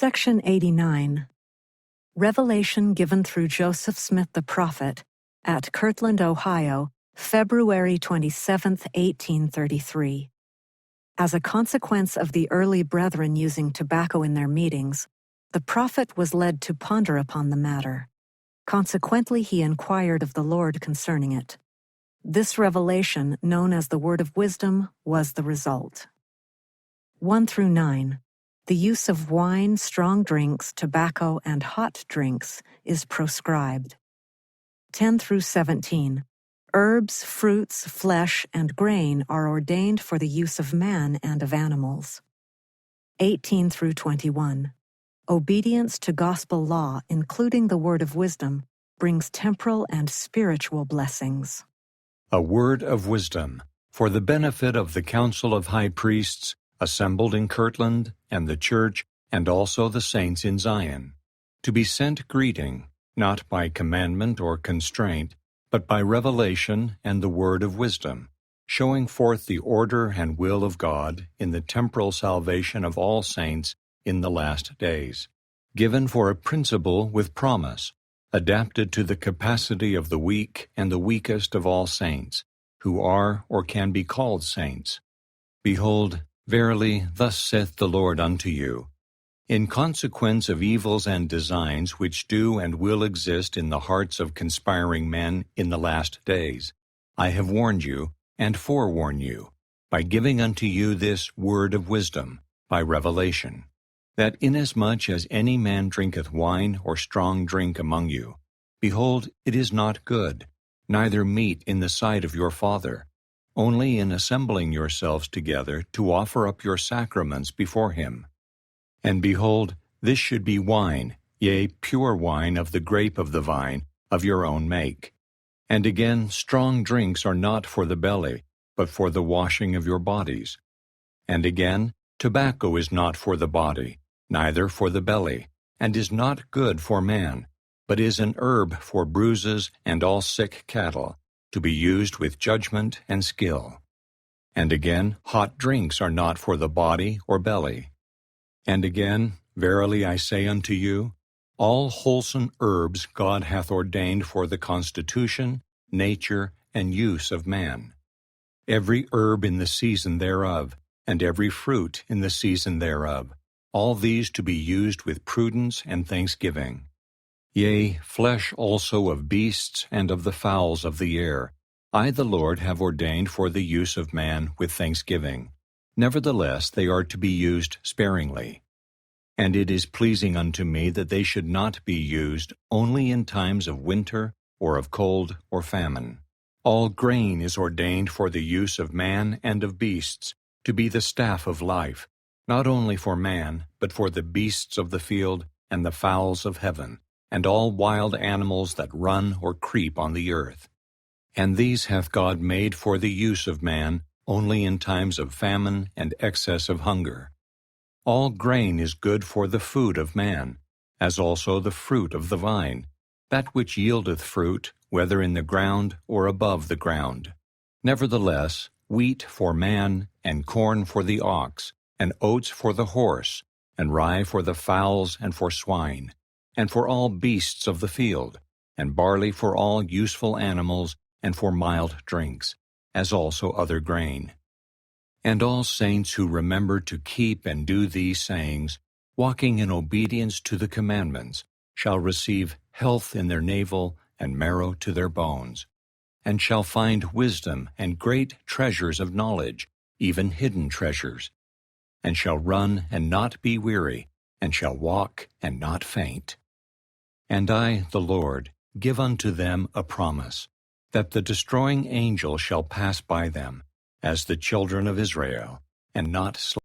Section 89. Revelation given through Joseph Smith the prophet at Kirtland, Ohio, February 27, 1833. As a consequence of the early brethren using tobacco in their meetings, the prophet was led to ponder upon the matter. Consequently, he inquired of the Lord concerning it. This revelation, known as the word of wisdom, was the result. 1 through 9. The use of wine, strong drinks, tobacco, and hot drinks is proscribed. 10 through 17. Herbs, fruits, flesh, and grain are ordained for the use of man and of animals. 18 through 21. Obedience to gospel law, including the word of wisdom, brings temporal and spiritual blessings. A word of wisdom, for the benefit of the council of high priests assembled in Kirtland, and the church, and also the saints in Zion, to be sent greeting, not by commandment or constraint, but by revelation and the word of wisdom, showing forth the order and will of God in the temporal salvation of all saints in the last days, given for a principle with promise, adapted to the capacity of the weak and the weakest of all saints, who are or can be called saints. Behold, verily, thus saith the Lord unto you, in consequence of evils and designs which do and will exist in the hearts of conspiring men in the last days, I have warned you and forewarn you, by giving unto you this word of wisdom, by revelation, that inasmuch as any man drinketh wine or strong drink among you, behold, it is not good, neither meet in the sight of your Father, only in assembling yourselves together to offer up your sacraments before him. And behold, this should be wine, yea, pure wine of the grape of the vine, of your own make. And again, strong drinks are not for the belly, but for the washing of your bodies. And again, tobacco is not for the body, neither for the belly, and is not good for man, but is an herb for bruises and all sick cattle, to be used with judgment and skill. And again, hot drinks are not for the body or belly. And again, verily I say unto you, all wholesome herbs God hath ordained for the constitution, nature, and use of man. Every herb in the season thereof, and every fruit in the season thereof, all these to be used with prudence and thanksgiving. Yea, flesh also of beasts and of the fowls of the air, I the Lord have ordained for the use of man with thanksgiving. Nevertheless they are to be used sparingly. And it is pleasing unto me that they should not be used only in times of winter, or of cold, or famine. All grain is ordained for the use of man and of beasts, to be the staff of life, not only for man, but for the beasts of the field and the fowls of heaven, and all wild animals that run or creep on the earth. And these hath God made for the use of man only in times of famine and excess of hunger. All grain is good for the food of man, as also the fruit of the vine, that which yieldeth fruit, whether in the ground or above the ground. Nevertheless, wheat for man, and corn for the ox, and oats for the horse, and rye for the fowls and for swine, and for all beasts of the field, and barley for all useful animals, and for mild drinks, as also other grain. And all saints who remember to keep and do these sayings, walking in obedience to the commandments, shall receive health in their navel and marrow to their bones, and shall find wisdom and great treasures of knowledge, even hidden treasures, and shall run and not be weary, and shall walk and not faint. And I, the Lord, give unto them a promise, that the destroying angel shall pass by them, as the children of Israel, and not slay